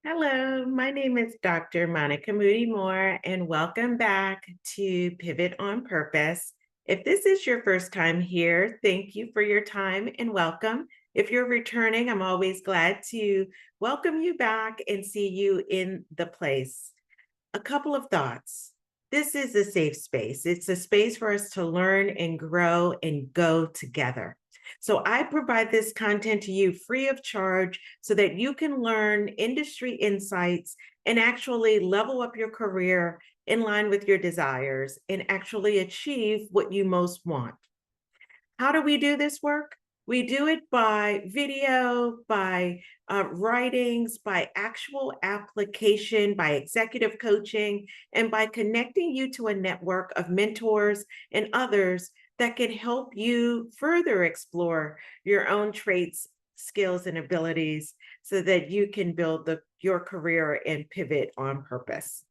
Hello, my name is Dr. Monica Moody Moore, and welcome back to Pivot on Purpose. If this is your first time here, thank you for your time and welcome. If you're returning, I'm always glad to welcome you back and see you in the place. A couple of thoughts. This is a safe space. It's a space for us to learn and grow and go together. So I provide this content to you free of charge so that you can learn industry insights and actually level up your career in line with your desires and actually achieve what you most want. How do we do this work? We do it by video, by writings, by actual application, by executive coaching, and by connecting you to a network of mentors and others that can help you further explore your own traits, skills, and abilities so that you can build your career and pivot on purpose.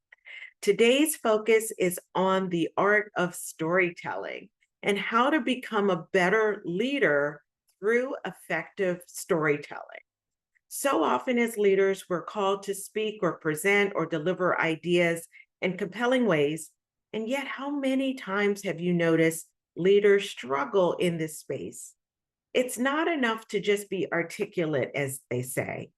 Today's focus is on the art of storytelling and how to become a better leader through effective storytelling. So often, as leaders, we're called to speak or present or deliver ideas in compelling ways. And yet, how many times have you noticed leaders struggle in this space? It's not enough to just be articulate, as they say.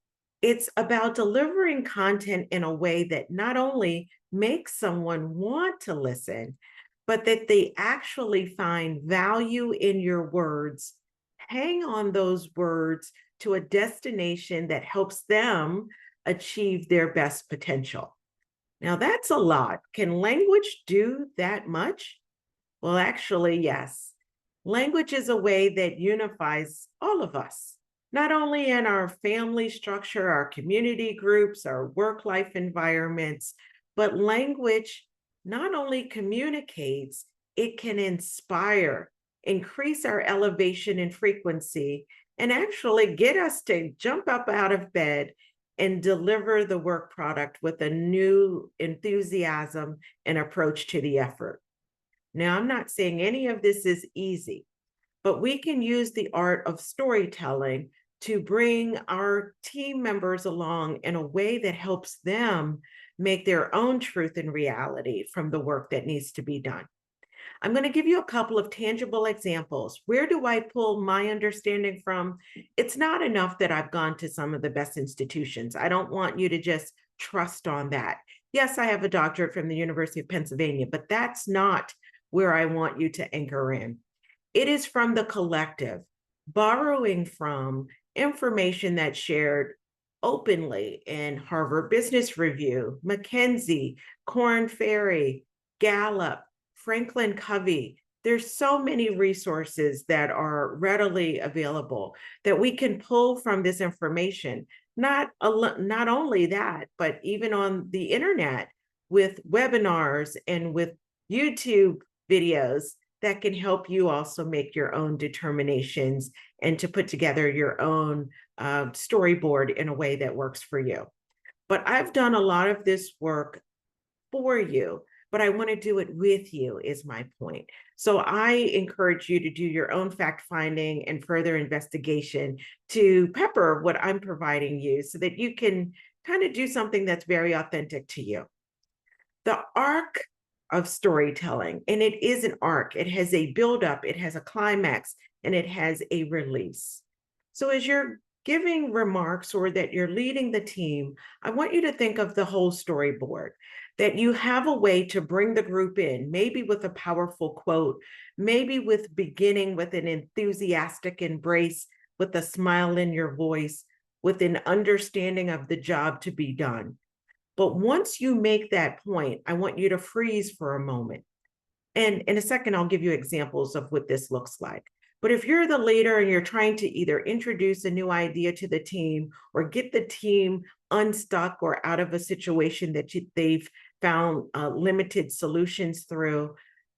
It's about delivering content in a way that not only makes someone want to listen, but that they actually find value in your words, hang on those words to a destination that helps them achieve their best potential. Now, that's a lot. Can language do that much? Well, actually, yes. Language is a way that unifies all of us, not only in our family structure, our community groups, our work life environments, but language not only communicates, it can inspire, increase our elevation and frequency, and actually get us to jump up out of bed and deliver the work product with a new enthusiasm and approach to the effort. Now, I'm not saying any of this is easy, but we can use the art of storytelling to bring our team members along in a way that helps them make their own truth and reality from the work that needs to be done. I'm going to give you a couple of tangible examples. Where do I pull my understanding from? It's not enough that I've gone to some of the best institutions. I don't want you to just trust on that. Yes, I have a doctorate from the University of Pennsylvania, but that's not where I want you to anchor in. It is from the collective, borrowing from information that's shared openly in Harvard Business Review, McKinsey, Korn Ferry, Gallup, Franklin Covey. There's so many resources that are readily available that we can pull from this information. Not only that, but even on the internet with webinars and with YouTube videos that can help you also make your own determinations and to put together your own storyboard in a way that works for you. But I've done a lot of this work for you, but I want to do it with you, is my point. So I encourage you to do your own fact finding and further investigation to pepper what I'm providing you so that you can kind of do something that's very authentic to you. The arc of storytelling, and it is an arc, it has a buildup, it has a climax, and it has a release. So as you're giving remarks or that you're leading the team, I want you to think of the whole storyboard, that you have a way to bring the group in, maybe with a powerful quote, maybe with beginning with an enthusiastic embrace, with a smile in your voice, with an understanding of the job to be done. But once you make that point, I want you to freeze for a moment. And in a second, I'll give you examples of what this looks like. But if you're the leader and you're trying to either introduce a new idea to the team or get the team unstuck or out of a situation that they've found limited solutions through,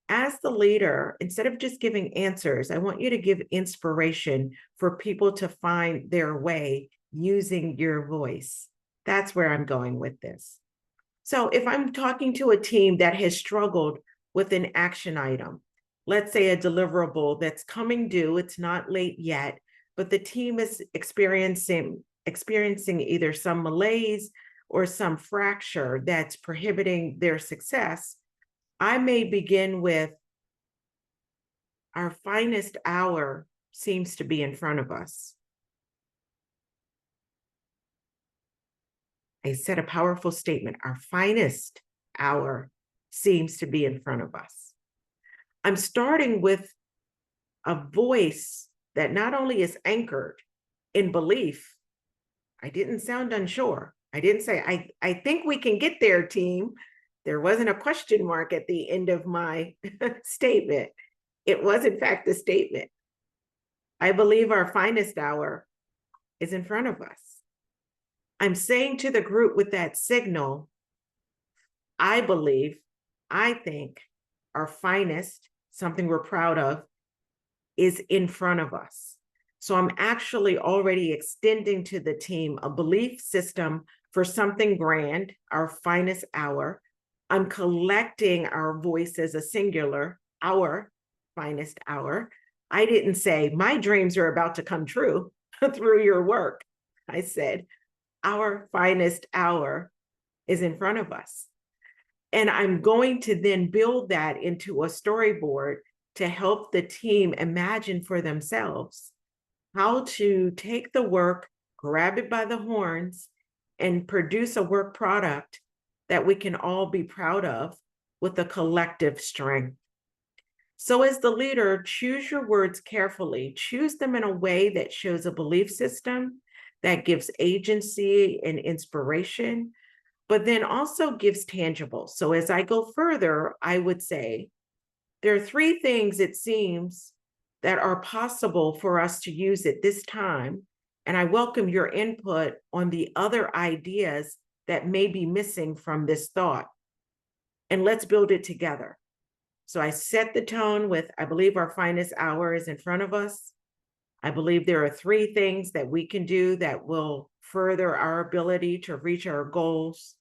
as the leader, instead of just giving answers, I want you to give inspiration for people to find their way using your voice. That's where I'm going with this. So if I'm talking to a team that has struggled with an action item, let's say a deliverable that's coming due, it's not late yet, but the team is experiencing either some malaise or some fracture that's prohibiting their success, I may begin with our finest hour seems to be in front of us. I said a powerful statement. Our finest hour seems to be in front of us. I'm starting with a voice that not only is anchored in belief. I didn't sound unsure. I didn't say, I think we can get there, team. There wasn't a question mark at the end of my statement. It was, in fact, a statement. I believe our finest hour is in front of us. I'm saying to the group with that signal, I believe, I think our finest, something we're proud of, is in front of us. So I'm actually already extending to the team a belief system for something grand, our finest hour. I'm collecting our voice as a singular, our finest hour. I didn't say my dreams are about to come true through your work. I said, our finest hour is in front of us. And I'm going to then build that into a storyboard to help the team imagine for themselves how to take the work, grab it by the horns, and produce a work product that we can all be proud of with a collective strength. So as the leader, choose your words carefully. Choose them in a way that shows a belief system, that gives agency and inspiration, but then also gives tangible. So as I go further, I would say there are three things, it seems, that are possible for us to use at this time. And I welcome your input on the other ideas that may be missing from this thought. And let's build it together. So I set the tone with, I believe our finest hour is in front of us. I believe there are three things that we can do that will further our ability to reach our goals,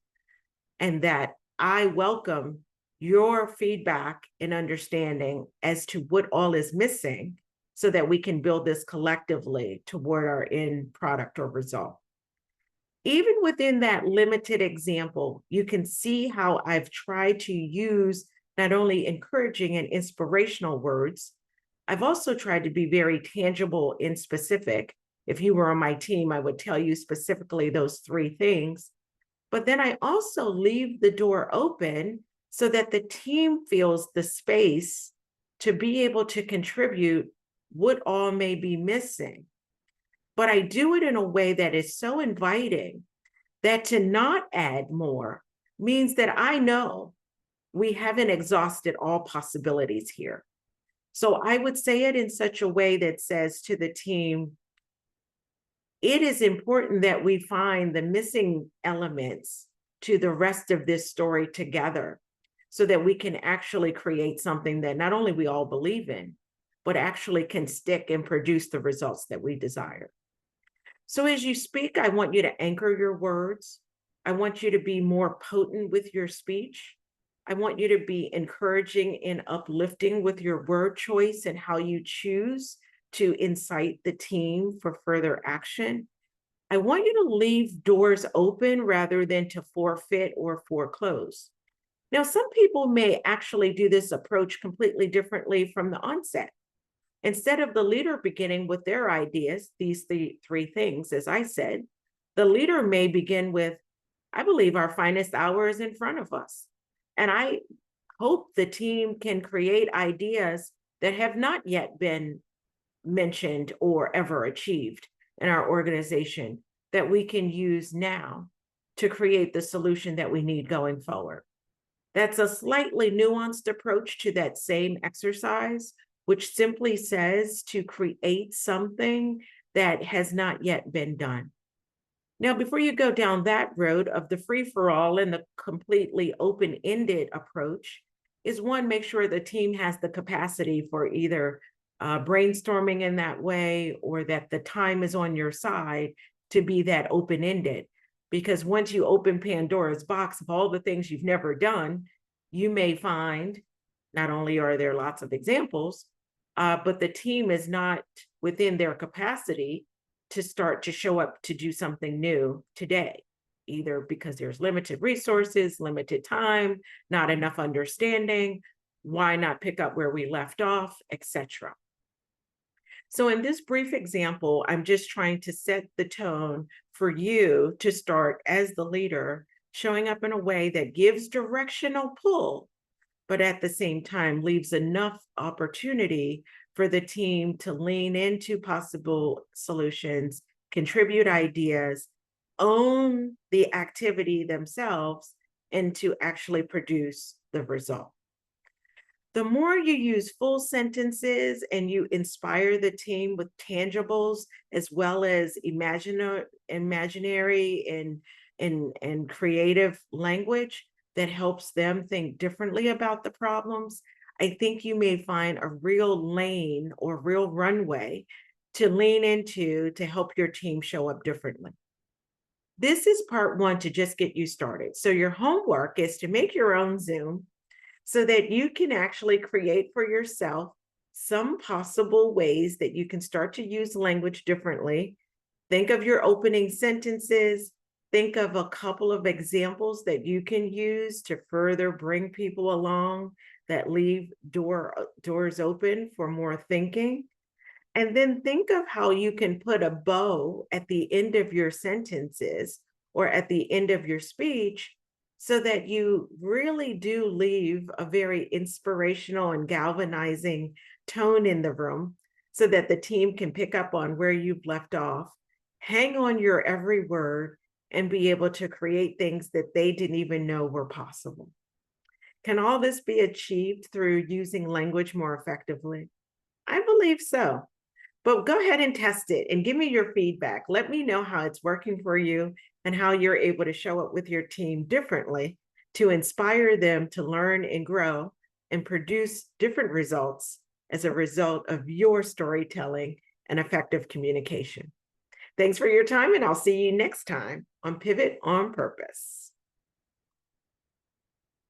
and that I welcome your feedback and understanding as to what all is missing so that we can build this collectively toward our end product or result. Even within that limited example, you can see how I've tried to use not only encouraging and inspirational words, I've also tried to be very tangible and specific. If you were on my team, I would tell you specifically those three things. But then I also leave the door open so that the team feels the space to be able to contribute what all may be missing. But I do it in a way that is so inviting that to not add more means that I know we haven't exhausted all possibilities here. So I would say it in such a way that says to the team, it is important that we find the missing elements to the rest of this story together so that we can actually create something that not only we all believe in, but actually can stick and produce the results that we desire. So as you speak, I want you to anchor your words. I want you to be more potent with your speech. I want you to be encouraging and uplifting with your word choice and how you choose to incite the team for further action. I want you to leave doors open rather than to forfeit or foreclose. Now, some people may actually do this approach completely differently from the onset. Instead of the leader beginning with their ideas, these three things, as I said, the leader may begin with, I believe our finest hour is in front of us. And I hope the team can create ideas that have not yet been mentioned or ever achieved in our organization that we can use now to create the solution that we need going forward. That's a slightly nuanced approach to that same exercise, which simply says to create something that has not yet been done. Now, before you go down that road of the free-for-all and the completely open-ended approach, is one, make sure the team has the capacity for either brainstorming in that way or that the time is on your side to be that open-ended. Because once you open Pandora's box of all the things you've never done, you may find not only are there lots of examples, but the team is not within their capacity to start to show up to do something new today. either because there's limited resources, limited time, not enough understanding, why not pick up where we left off, etc. So in this brief example, I'm just trying to set the tone for you to start as the leader, showing up in a way that gives directional pull, but at the same time leaves enough opportunity for the team to lean into possible solutions, contribute ideas, own the activity themselves, and to actually produce the result. The more you use full sentences and you inspire the team with tangibles as well as imaginary and creative language that helps them think differently about the problems, I think you may find a real lane or real runway to lean into to help your team show up differently. This is part one to just get you started. So your homework is to make your own Zoom so that you can actually create for yourself some possible ways that you can start to use language differently. Think of your opening sentences. Think of a couple of examples that you can use to further bring people along that leave doors open for more thinking. And then think of how you can put a bow at the end of your sentences or at the end of your speech so that you really do leave a very inspirational and galvanizing tone in the room so that the team can pick up on where you've left off, hang on your every word, and be able to create things that they didn't even know were possible. Can all this be achieved through using language more effectively? I believe so. But go ahead and test it and give me your feedback. Let me know how it's working for you and how you're able to show up with your team differently to inspire them to learn and grow and produce different results as a result of your storytelling and effective communication. Thanks for your time, and I'll see you next time on Pivot on Purpose.